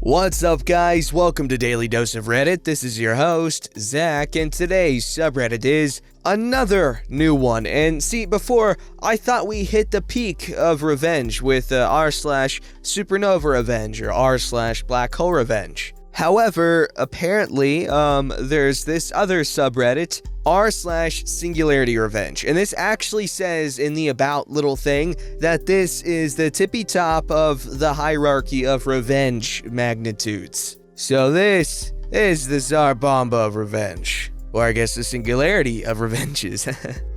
What's up, guys? Welcome to Daily Dose of Reddit. This is your host, Zach, and today's subreddit is another new one. And see, before, I thought we hit the peak of revenge with r/supernova revenge or r/black hole revenge. However, apparently, there's this other subreddit, r/SingularityRevenge, and this actually says in the about little thing that this is the tippy top of the hierarchy of revenge magnitudes. So this is the Zarbomba of revenge. Or I guess the singularity of revenges.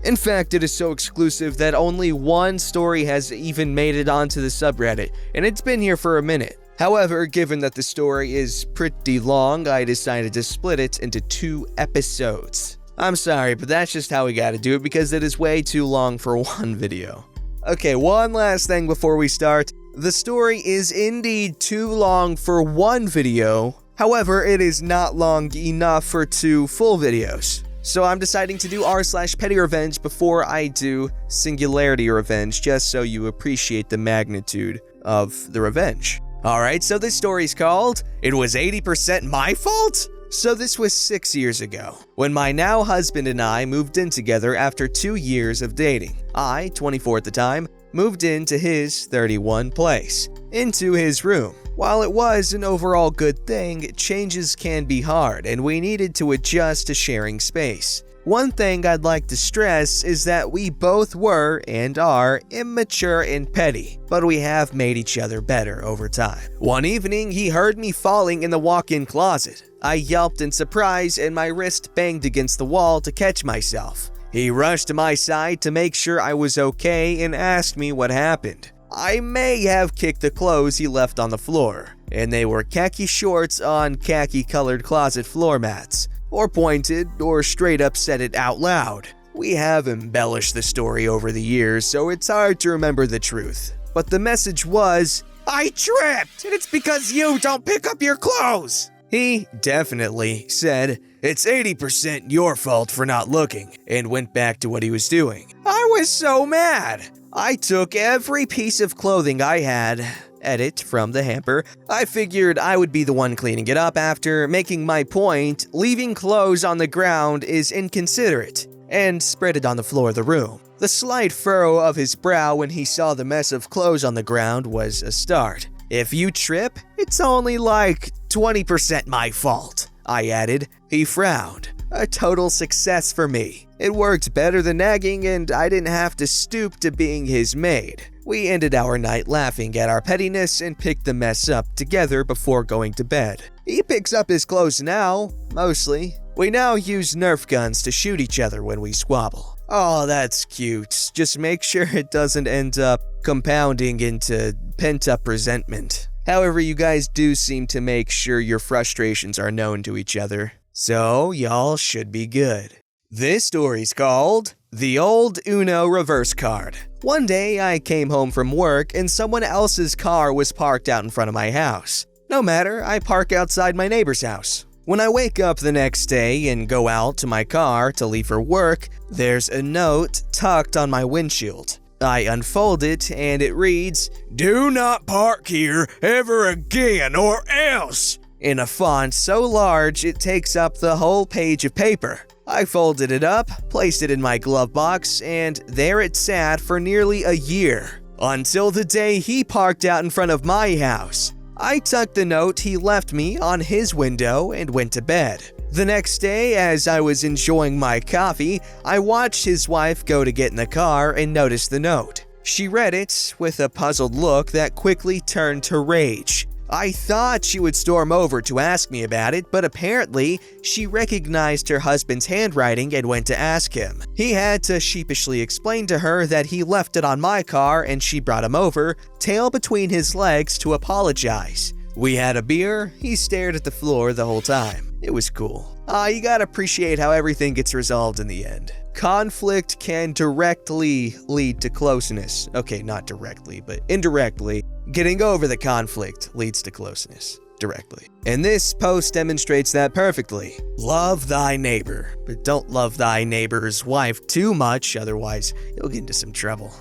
In fact, it is so exclusive that only one story has even made it onto the subreddit, and it's been here for a minute. However, given that the story is pretty long, I decided to split it into 2 episodes. I'm sorry, but that's just how we gotta do it because it is way too long for one video. Okay, one last thing before we start. The story is indeed too long for one video. However, it is not long enough for 2 full videos. So I'm deciding to do r/petty revenge before I do singularity revenge, just so you appreciate the magnitude of the revenge. Alright, so this story's called, It Was 80% My Fault? So this was 6 years ago, when my now husband and I moved in together after 2 years of dating. I, 24 at the time, moved into his 31 place, into his room. While it was an overall good thing, changes can be hard, and we needed to adjust to sharing space. One thing I'd like to stress is that we both were, and are, immature and petty, but we have made each other better over time. One evening, he heard me falling in the walk-in closet. I yelped in surprise and my wrist banged against the wall to catch myself. He rushed to my side to make sure I was okay and asked me what happened. I may have kicked the clothes he left on the floor, and they were khaki shorts on khaki-colored closet floor mats. Or pointed, or straight up said it out loud. We have embellished the story over the years, so it's hard to remember the truth. But the message was, I tripped, and it's because you don't pick up your clothes. He definitely said, it's 80% your fault for not looking, and went back to what he was doing. I was so mad. I took every piece of clothing I had, edit from the hamper. I figured I would be the one cleaning it up after, making my point, leaving clothes on the ground is inconsiderate, and spread it on the floor of the room. The slight furrow of his brow when he saw the mess of clothes on the ground was a start. If you trip, it's only like 20% my fault, I added. He frowned. A total success for me. It worked better than nagging, and I didn't have to stoop to being his maid. We ended our night laughing at our pettiness and picked the mess up together before going to bed. He picks up his clothes now, mostly. We now use Nerf guns to shoot each other when we squabble. Oh, that's cute. Just make sure it doesn't end up compounding into pent-up resentment. However, you guys do seem to make sure your frustrations are known to each other. So, y'all should be good. This story's called The Old Uno Reverse Card. One day, I came home from work and someone else's car was parked out in front of my house. No matter, I park outside my neighbor's house. When I wake up the next day and go out to my car to leave for work, there's a note tucked on my windshield. I unfold it and it reads, "Do not park here ever again or else," in a font so large it takes up the whole page of paper. I folded it up, placed it in my glove box, and there it sat for nearly a year. Until the day he parked out in front of my house. I tucked the note he left me on his window and went to bed. The next day, as I was enjoying my coffee, I watched his wife go to get in the car and noticed the note. She read it with a puzzled look that quickly turned to rage. I thought she would storm over to ask me about it, but apparently, she recognized her husband's handwriting and went to ask him. He had to sheepishly explain to her that he left it on my car and she brought him over, tail between his legs, to apologize. We had a beer, he stared at the floor the whole time. It was cool. You gotta appreciate how everything gets resolved in the end. Conflict can directly lead to closeness. Okay, not directly, but indirectly. Getting over the conflict leads to closeness. Directly. And this post demonstrates that perfectly. Love thy neighbor, but don't love thy neighbor's wife too much, otherwise you'll get into some trouble.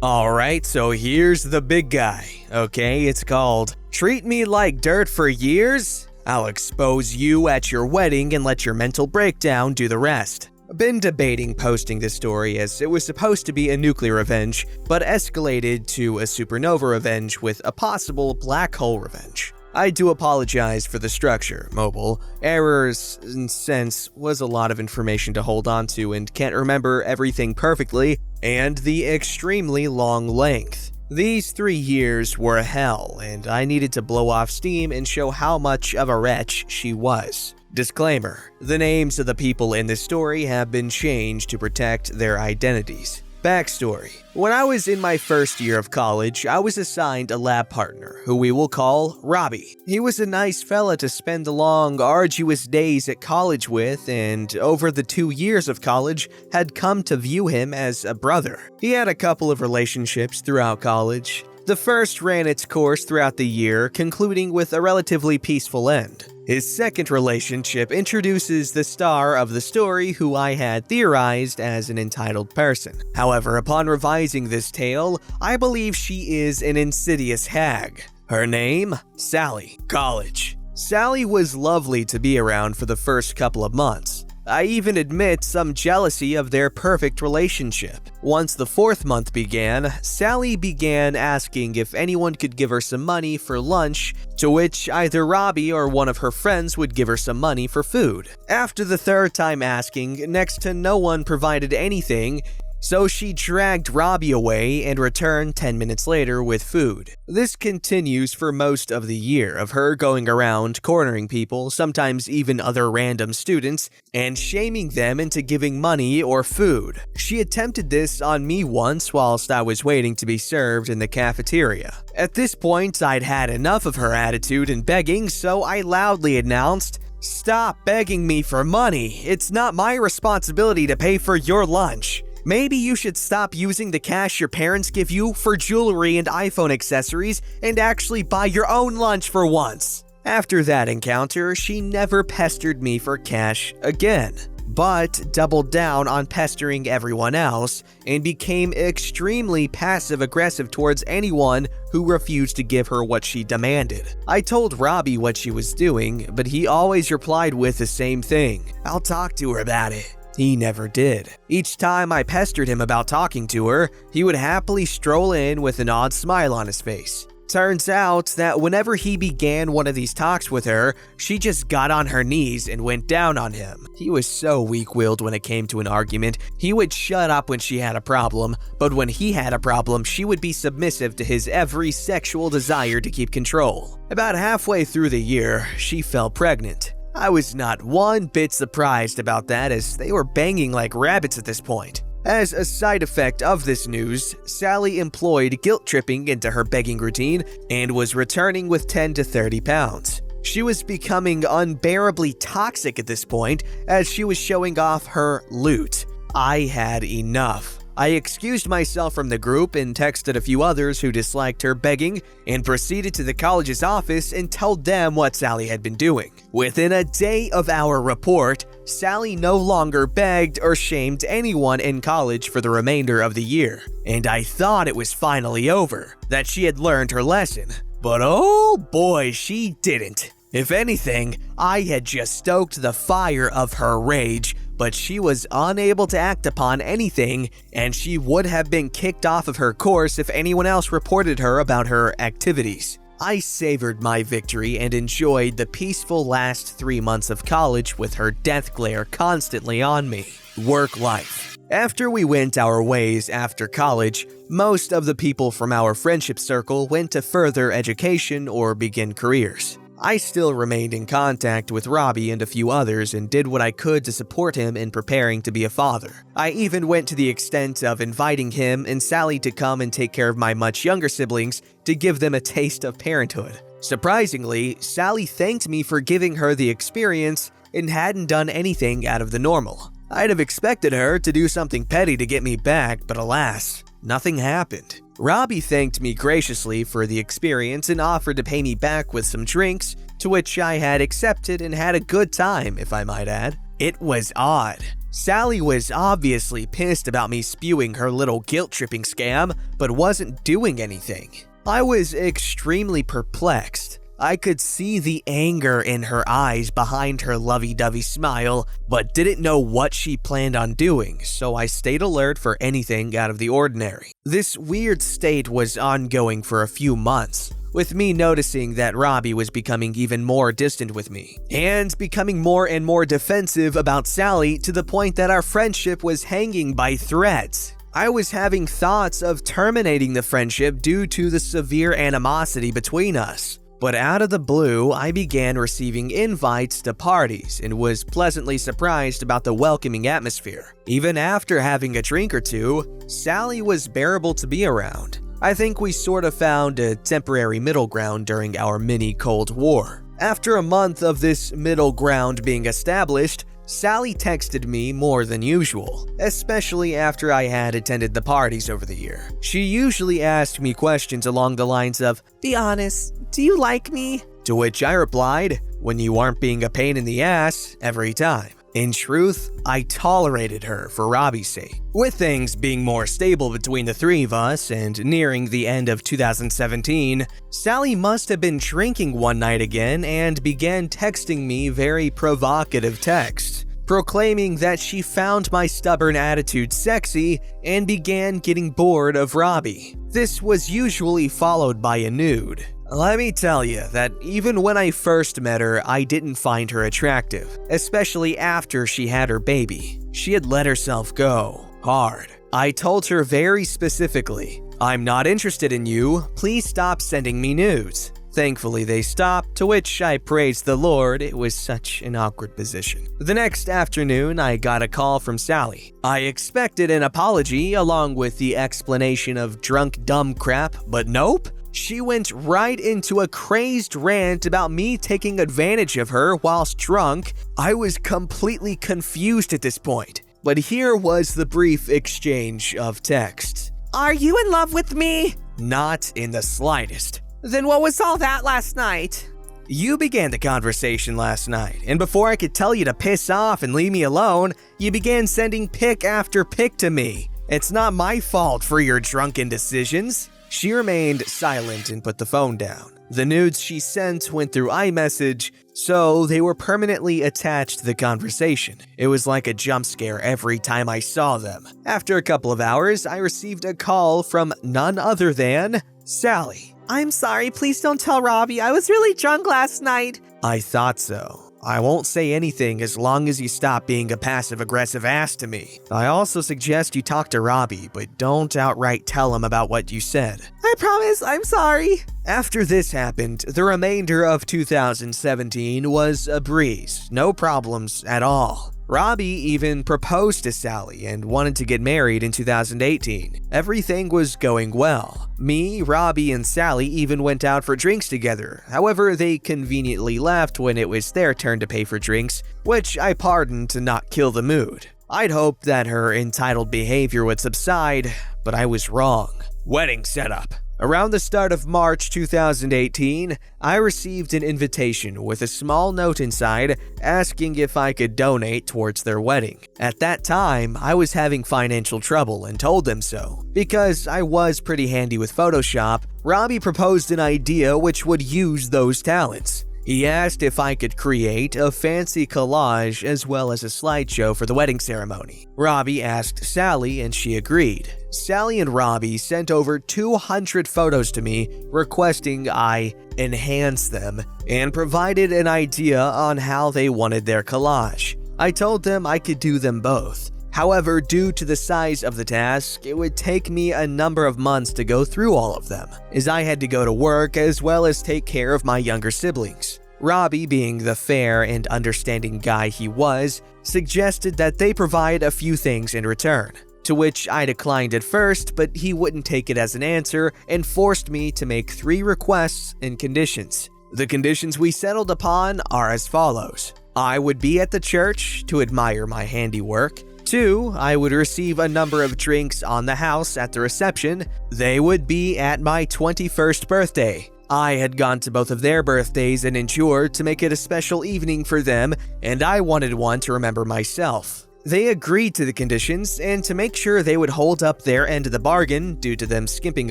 Alright, so here's the big guy, okay? It's called Treat me like dirt for years? I'll expose you at your wedding and let your mental breakdown do the rest. I've been debating posting this story as it was supposed to be a nuclear revenge, but escalated to a supernova revenge with a possible black hole revenge. I do apologize for the structure, mobile. Errors, and sense was a lot of information to hold on to and can't remember everything perfectly, and the extremely long length. These 3 years were hell, and I needed to blow off steam and show how much of a wretch she was. Disclaimer: the names of the people in this story have been changed to protect their identities. Backstory: when I was in my first year of college, I was assigned a lab partner, who we will call Robbie. He was a nice fella to spend the long, arduous days at college with, and over the 2 years of college, had come to view him as a brother. He had a couple of relationships throughout college. The first ran its course throughout the year, concluding with a relatively peaceful end. His second relationship introduces the star of the story, who I had theorized as an entitled person. However, upon revising this tale, I believe she is an insidious hag. Her name? Sally. College. Sally was lovely to be around for the first couple of months. I even admit some jealousy of their perfect relationship. Once the 4th month began, Sally began asking if anyone could give her some money for lunch, to which either Robbie or one of her friends would give her some money for food. After the 3rd time asking, next to no one provided anything, so she dragged Robbie away and returned 10 minutes later with food. This continues for most of the year of her going around cornering people, sometimes even other random students, and shaming them into giving money or food. She attempted this on me once whilst I was waiting to be served in the cafeteria. At this point, I'd had enough of her attitude and begging, so I loudly announced, "Stop begging me for money. It's not my responsibility to pay for your lunch. Maybe you should stop using the cash your parents give you for jewelry and iPhone accessories and actually buy your own lunch for once." After that encounter, she never pestered me for cash again, but doubled down on pestering everyone else and became extremely passive-aggressive towards anyone who refused to give her what she demanded. I told Robbie what she was doing, but he always replied with the same thing: "I'll talk to her about it." He never did. Each time I pestered him about talking to her, he would happily stroll in with an odd smile on his face. Turns out that whenever he began one of these talks with her, she just got on her knees and went down on him. He was so weak-willed when it came to an argument. He would shut up when she had a problem, but when he had a problem, she would be submissive to his every sexual desire to keep control. About halfway through the year, she fell pregnant. I was not one bit surprised about that, as they were banging like rabbits at this point. As a side effect of this news, Sally employed guilt tripping into her begging routine and was returning with 10 to 30 pounds. She was becoming unbearably toxic at this point, as she was showing off her loot. I had enough. I excused myself from the group and texted a few others who disliked her begging, and proceeded to the college's office and told them what Sally had been doing. Within a day of our report, Sally no longer begged or shamed anyone in college for the remainder of the year, and I thought it was finally over, that she had learned her lesson. But oh boy, she didn't. If anything, I had just stoked the fire of her rage, but she was unable to act upon anything, and she would have been kicked off of her course if anyone else reported her about her activities. I savored my victory and enjoyed the peaceful last 3 months of college with her death glare constantly on me. Work life. After we went our ways after college, most of the people from our friendship circle went to further education or begin careers. I still remained in contact with Robbie and a few others and did what I could to support him in preparing to be a father. I even went to the extent of inviting him and Sally to come and take care of my much younger siblings to give them a taste of parenthood. Surprisingly, Sally thanked me for giving her the experience and hadn't done anything out of the normal. I'd have expected her to do something petty to get me back, but alas, nothing happened. Robbie thanked me graciously for the experience and offered to pay me back with some drinks, to which I had accepted and had a good time, if I might add. It was odd. Sally was obviously pissed about me spewing her little guilt-tripping scam, but wasn't doing anything. I was extremely perplexed. I could see the anger in her eyes behind her lovey-dovey smile, but didn't know what she planned on doing, so I stayed alert for anything out of the ordinary. This weird state was ongoing for a few months, with me noticing that Robbie was becoming even more distant with me, and becoming more and more defensive about Sally to the point that our friendship was hanging by threads. I was having thoughts of terminating the friendship due to the severe animosity between us. But out of the blue, I began receiving invites to parties and was pleasantly surprised about the welcoming atmosphere. Even after having a drink or two, Sally was bearable to be around. I think we sort of found a temporary middle ground during our mini Cold War. After a month of this middle ground being established, Sally texted me more than usual, especially after I had attended the parties over the year. She usually asked me questions along the lines of, "Be honest, do you like me?" To which I replied, "When you aren't being a pain in the ass," every time. In truth, I tolerated her for Robbie's sake. With things being more stable between the three of us and nearing the end of 2017, Sally must have been drinking one night again and began texting me very provocative texts, proclaiming that she found my stubborn attitude sexy and began getting bored of Robbie. This was usually followed by a nude. Let me tell you that even when I first met her, I didn't find her attractive, especially after she had her baby. She had let herself go hard. I told her very specifically, "I'm not interested in you, please stop sending me nudes." Thankfully, they stopped, to which I praised the Lord. It was such an awkward position. The next afternoon, I got a call from Sally. I expected an apology along with the explanation of drunk dumb crap, but nope. She went right into a crazed rant about me taking advantage of her whilst drunk. I was completely confused at this point, but here was the brief exchange of texts. "Are you in love with me?" "Not in the slightest." "Then what was all that last night?" "You began the conversation last night, and before I could tell you to piss off and leave me alone, you began sending pic after pic to me. It's not my fault for your drunken decisions." She remained silent and put the phone down. The nudes she sent went through iMessage, so they were permanently attached to the conversation. It was like a jump scare every time I saw them. After a couple of hours, I received a call from none other than Sally. "I'm sorry, please don't tell Robbie. I was really drunk last night." I thought so. I won't say anything as long as you stop being a passive-aggressive ass to me. I also suggest you talk to Robbie, but don't outright tell him about what you said. "I promise, I'm sorry." After this happened, the remainder of 2017 was a breeze. No problems at all. Robbie even proposed to Sally and wanted to get married in 2018. Everything was going well. Me, Robbie, and Sally even went out for drinks together. However, they conveniently left when it was their turn to pay for drinks, which I pardoned to not kill the mood. I'd hoped that her entitled behavior would subside, but I was wrong. Wedding setup. Around the start of March 2018, I received an invitation with a small note inside asking if I could donate towards their wedding. At that time, I was having financial trouble and told them so. Because I was pretty handy with Photoshop, Robbie proposed an idea which would use those talents. He asked if I could create a fancy collage as well as a slideshow for the wedding ceremony. Robbie asked Sally and she agreed. Sally and Robbie sent over 200 photos to me requesting I enhance them and provided an idea on how they wanted their collage. I told them I could do them both. However, due to the size of the task, it would take me a number of months to go through all of them, as I had to go to work as well as take care of my younger siblings. Robbie, being the fair and understanding guy he was, suggested that they provide a few things in return, to which I declined at first, but he wouldn't take it as an answer and forced me to make 3 requests and conditions. The conditions we settled upon are as follows. I would be at the church to admire my handiwork. 2, I would receive a number of drinks on the house at the reception. They would be at my 21st birthday. I had gone to both of their birthdays and ensured to make it a special evening for them, and I wanted one to remember myself. They agreed to the conditions, and to make sure they would hold up their end of the bargain, due to them skimping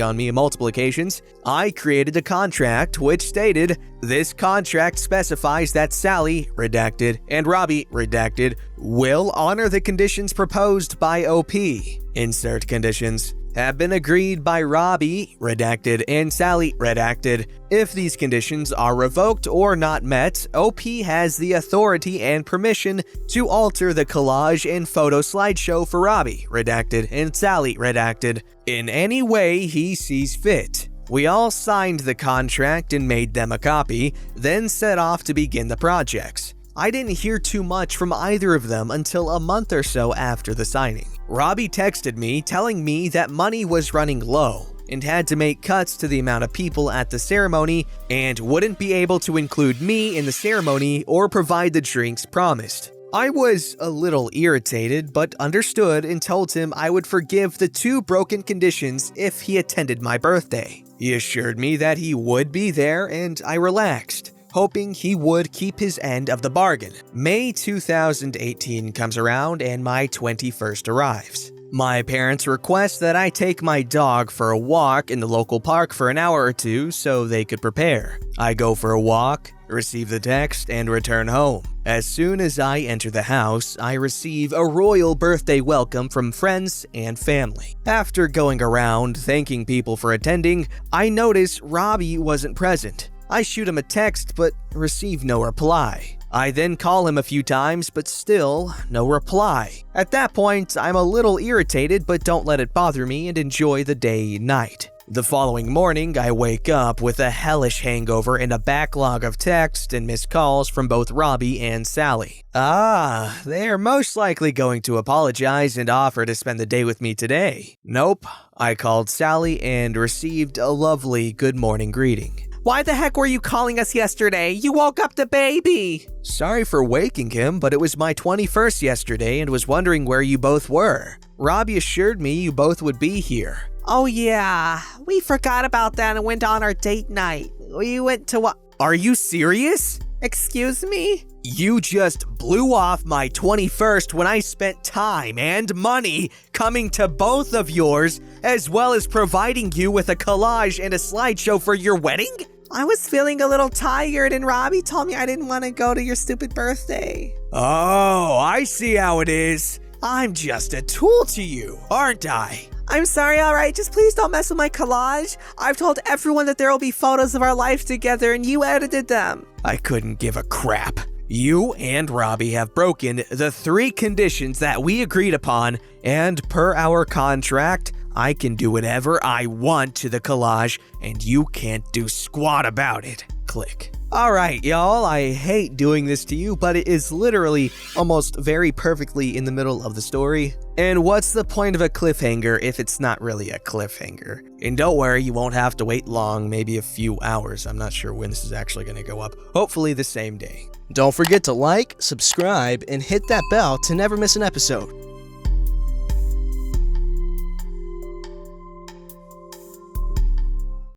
on me on multiple occasions, I created a contract which stated, "This contract specifies that Sally, redacted, and Robbie, redacted, will honor the conditions proposed by OP. Insert conditions. Have been agreed by Robbie, redacted, and Sally, redacted. If these conditions are revoked or not met, OP has the authority and permission to alter the collage and photo slideshow for Robbie, redacted, and Sally, redacted, in any way he sees fit." We all signed the contract and made them a copy, then set off to begin the projects. I didn't hear too much from either of them until a month or so after the signing. Robbie texted me telling me that money was running low and had to make cuts to the amount of people at the ceremony and wouldn't be able to include me in the ceremony or provide the drinks promised. I was a little irritated, but understood and told him I would forgive the 2 broken conditions if he attended my birthday. He assured me that he would be there, and I relaxed, hoping he would keep his end of the bargain. May 2018 comes around and my 21st arrives. My parents request that I take my dog for a walk in the local park for an hour or 2 so they could prepare. I go for a walk, receive the text, and return home. As soon as I enter the house, I receive a royal birthday welcome from friends and family. After going around thanking people for attending, I notice Robbie wasn't present. I shoot him a text but receive no reply. I then call him a few times but still no reply. At that point, I'm a little irritated but don't let it bother me and enjoy the day and night. The following morning, I wake up with a hellish hangover and a backlog of texts and missed calls from both Robbie and Sally. They are most likely going to apologize and offer to spend the day with me today. Nope, I called Sally and received a lovely good morning greeting. "Why the heck were you calling us yesterday? You woke up the baby!" Sorry for waking him, but it was my 21st yesterday and was wondering where you both were. Robbie assured me you both would be here. "Oh yeah, we forgot about that and went on our date night. We went to what?" Are you serious? "Excuse me?" You just blew off my 21st when I spent time and money coming to both of yours, as well as providing you with a collage and a slideshow for your wedding? I was feeling a little tired and Robbie told me I didn't want to go to your stupid birthday. Oh, I see how it is. I'm just a tool to you, aren't I? I'm sorry, alright, just please don't mess with my collage. I've told everyone that there will be photos of our life together and you edited them. I couldn't give a crap. You and Robbie have broken the 3 conditions that we agreed upon, and per our contract, I can do whatever I want to the collage, and you can't do squat about it. Click. Alright, y'all, I hate doing this to you, but it is literally almost very perfectly in the middle of the story. And what's the point of a cliffhanger if it's not really a cliffhanger? And don't worry, you won't have to wait long, maybe a few hours. I'm not sure when this is actually going to go up. Hopefully the same day. Don't forget to like, subscribe, and hit that bell to never miss an episode.